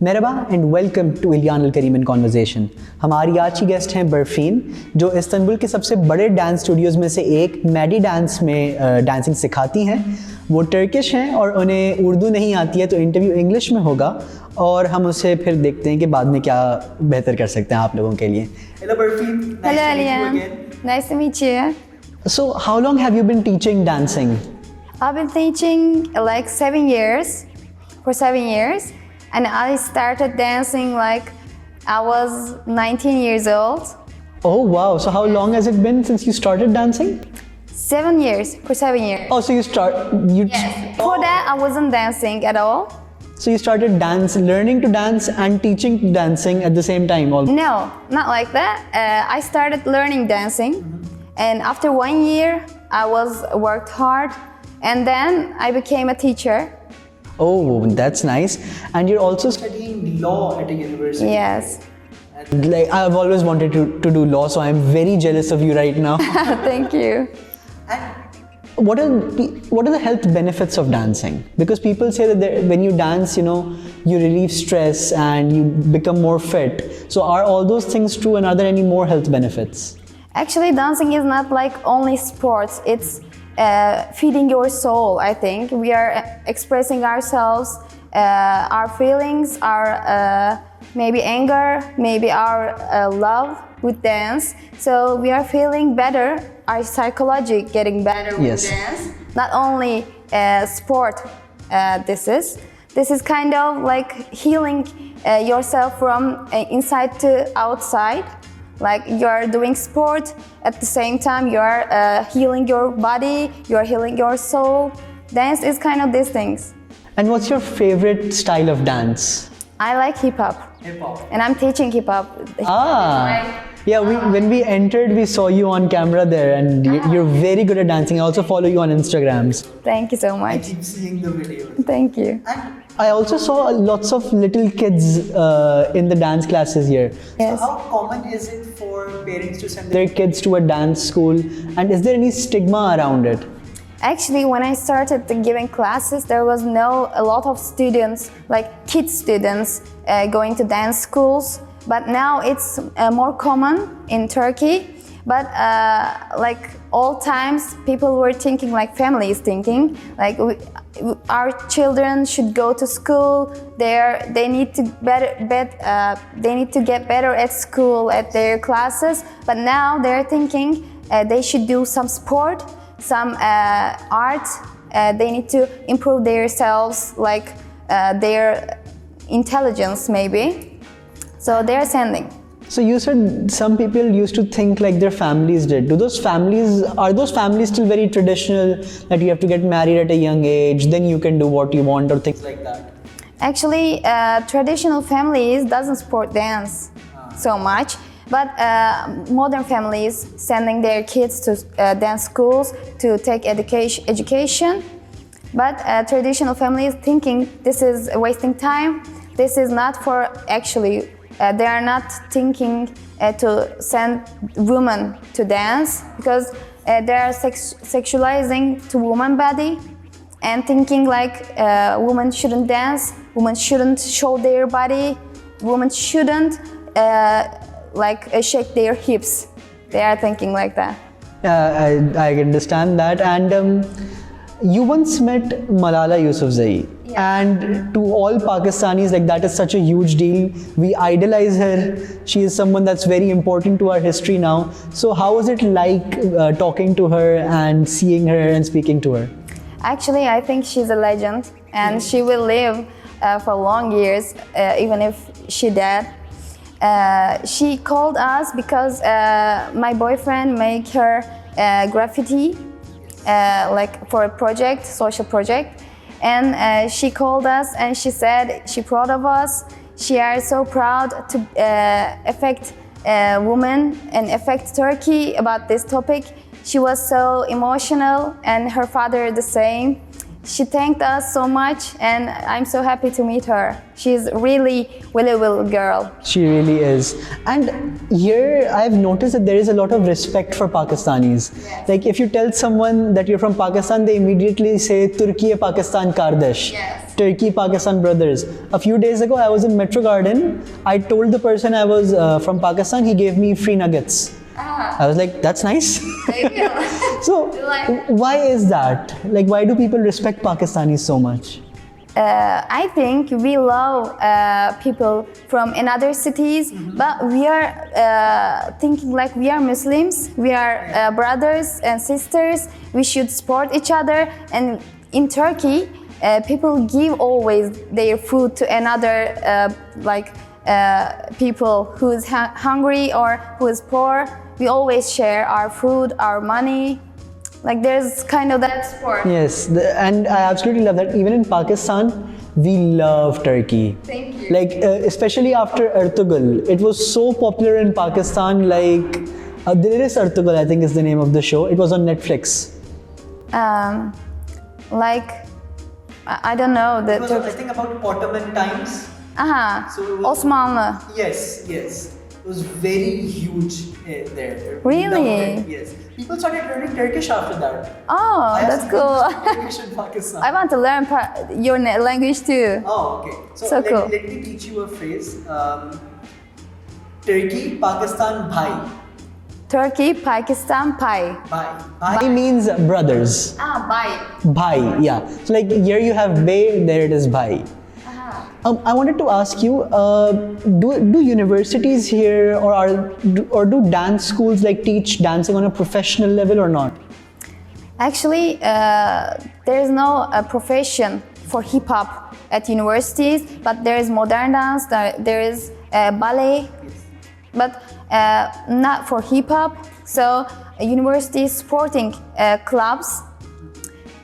मेहरबा and welcome to Aliyan Al Karim in conversation. हमारी आज की गेस्ट हैं बर्फीन, जो इस्तांबुल के सबसे बड़े डांस स्टूडियोज़ में से एक मैडी डांस में डांसिंग सिखाती हैं। वो टर्किश हैं और उन्हें उर्दू नहीं आती है, तो इंटरव्यू इंग्लिश में होगा और हम उसे फिर देखते हैं कि बाद में क्या बेहतर कर सकते हैं आप लोगों के लिए। Hello Barfeen. Hello Aliyan, nice to meet you. So how long have you been teaching dancing? I've been teaching like 7 years, for 7 years, and I started dancing like I was 19 years old. Oh wow, so how long has it been since you started dancing? 7 years, for 7 years. Oh, so you Yes. Before that, I wasn't dancing at all. So you started learning to dance and teaching dancing at the same time? No, not like that. I started learning dancing, and after 1 year, I worked hard, and then I became a teacher. Oh, that's nice. And you're also studying law at a university. Yes. And like I've always wanted to do law, so I'm very jealous of you right now. Thank you. And what are the health benefits of dancing? Because people say that when you dance, you know, you relieve stress and you become more fit. So are all those things true, and are there any more health benefits? Actually, dancing is not like only sports. It's feeding your soul, I think. We are expressing ourselves, our feelings, our maybe anger, maybe our love with dance. So we are feeling better, our psychology getting better with dance. Not only sport, this is kind of like healing yourself from inside to outside. Like you are doing sport, at the same time you are healing your body, you are healing your soul. Dance is kind of these things. And what's your favorite style of dance? I like hip hop. Hip hop. And I'm teaching hip hop. Yeah, when we entered, we saw you on camera there, and you're very good at dancing. I also follow you on Instagrams. Thank you so much. I keep seeing the videos. Thank you. And I also saw lots of little kids in the dance classes here. Yes. So how common is it for parents to send their kids to a dance school, and is there any stigma around it? Actually, when I started giving classes, there was a lot of students, like kid students, going to dance schools. But now it's more common in Turkey. But like all times, people were thinking like families thinking, like our children should go to school. They need to get better at school, at their classes. But now they're thinking they should do some sport, some art. They need to improve themselves, like their intelligence maybe. So they are sending. So you said some people used to think like their families did. Are those families still very traditional, that you have to get married at a young age, then you can do what you want, or things like that? Actually, traditional families doesn't support dance so much, but modern families sending their kids to dance schools to take education. But traditional families thinking this is wasting time. This is not for actually. They are not thinking to send women to dance, because they are sexualizing to woman body and thinking like women shouldn't dance, women shouldn't show their body, women shouldn't shake their hips. They are thinking like that. I understand that. And you once met Malala Yousafzai. Yeah. And to all Pakistanis, like, that is such a huge deal. We idolize her. She is someone that's very important to our history now. So how was it like talking to her and seeing her and speaking to her? Actually, I think she's a legend, and she will live for long years, even if she dead. She called us because my boyfriend made her graffiti, like for a project, social project. And she called us and she said she's proud of us. She is so proud to affect women and affect Turkey about this topic. She was so emotional, and her father the same. She thanked us so much, and I'm so happy to meet her. She's really valuable girl. She really is. And here I've noticed that there is a lot of respect for Pakistanis. Yes. Like if you tell someone that you're from Pakistan, they immediately say Turkey Pakistan Kardesh. Yes. Turkey Pakistan brothers. A few days ago, I was in Metro Garden. I told the person I was from Pakistan. He gave me free nuggets. I was like, that's nice. So, why is that? Like, why do people respect Pakistanis so much? I think we love people from another cities, but we are thinking like we are Muslims, we are brothers and sisters, we should support each other. And in Turkey, people give always their food to another people who is hungry or who is poor. We always share our food, our money. Like there's kind of that support. Yes, and I absolutely love that. Even in Pakistan, we love turkey. Thank you. Like especially after Ertugrul, it was so popular in Pakistan. Like there is Ertugrul, I think is the name of the show. It was on Netflix. I don't know. It was, I think, about Ottoman times. So Osmanlı. Yes. It was very huge there. Really? Yes. People started learning Turkish after that. Oh, that's cool. Turkish in Pakistan. I want to learn your language too. Oh, okay. So cool. Let me teach you a phrase. Turkey, Pakistan, bhai. Turkey, Pakistan, Pai. Bhai means brothers. Bai. Bhai, yeah. So like here you have bay, there it is bhai. I wanted to ask you, do universities here or do dance schools like teach dancing on a professional level or not? Actually, there is no profession for hip hop at universities, but there is modern dance, there is ballet, but not for hip hop. So universities supporting clubs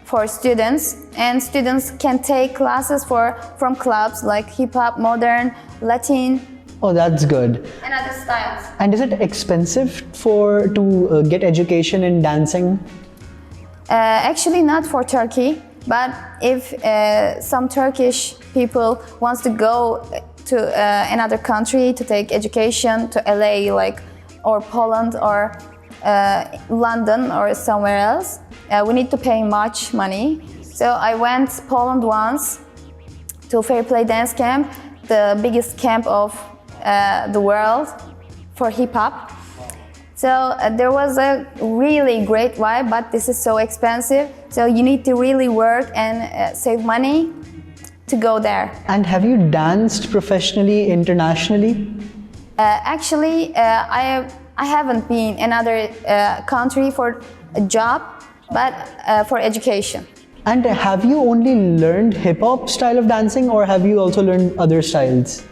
for students, and students can take classes from clubs like hip hop, modern, Latin. Oh, that's good. And other styles. And is it expensive to get education in dancing? Actually, not for Turkey, but if some Turkish people wants to go to another country to take education to LA, or Poland or London or somewhere else, we need to pay much money. So I went Poland once to Fair Play Dance Camp, the biggest camp of the world for hip hop. So there was a really great vibe, but this is so expensive. So you need to really work and save money to go there. And have you danced professionally internationally? Actually, I haven't been in another country for a job, but for education. And have you only learned hip-hop style of dancing or have you also learned other styles?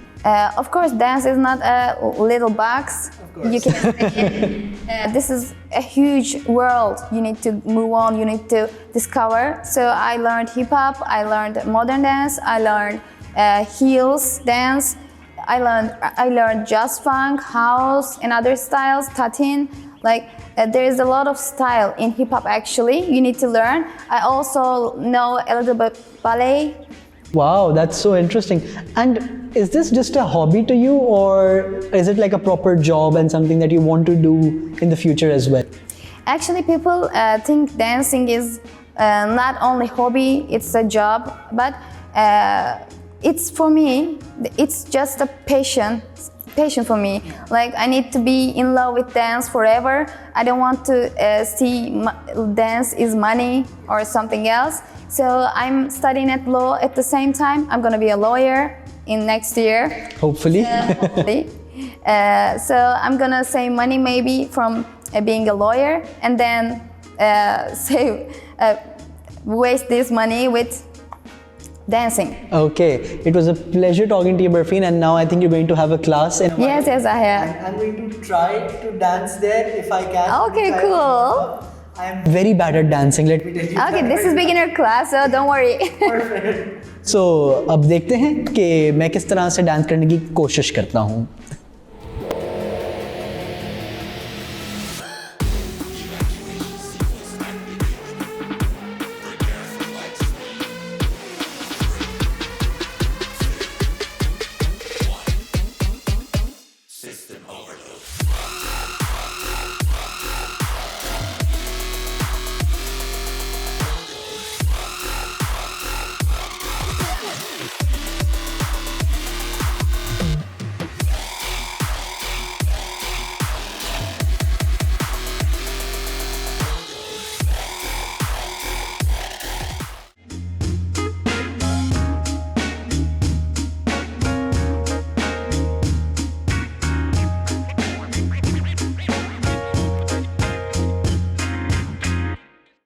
Of course, dance is not a little box you can stay in. This is a huge world. You need to move on, you need to discover. So I learned hip-hop, I learned modern dance, I learned heels dance, I learned jazz funk, house, and other styles, Latin. There is a lot of style in hip hop actually. You need to learn. I also know a little bit ballet. Wow, that's so interesting. And is this just a hobby to you or is it like a proper job and something that you want to do in the future as well? Actually, people think dancing is not only hobby, it's a job, but it's for me, it's just a passion for me. Like I need to be in love with dance forever. I don't want to see dance is money or something else. So I'm studying at law at the same time. I'm gonna be a lawyer in next year. Hopefully. So I'm gonna save money maybe from being a lawyer and then waste this money with dancing. Okay, it was a pleasure talking to you, Barfin, and now I think you're going to have a class. Yes, I have. I'm going to try to dance there if I can. Okay, cool. I'm very bad at dancing, let me tell you. Okay, this is beginner class, so don't worry. Perfect. So, अब देखते हैं कि मैं किस तरह से dance करने की कोशिश करता हूँ.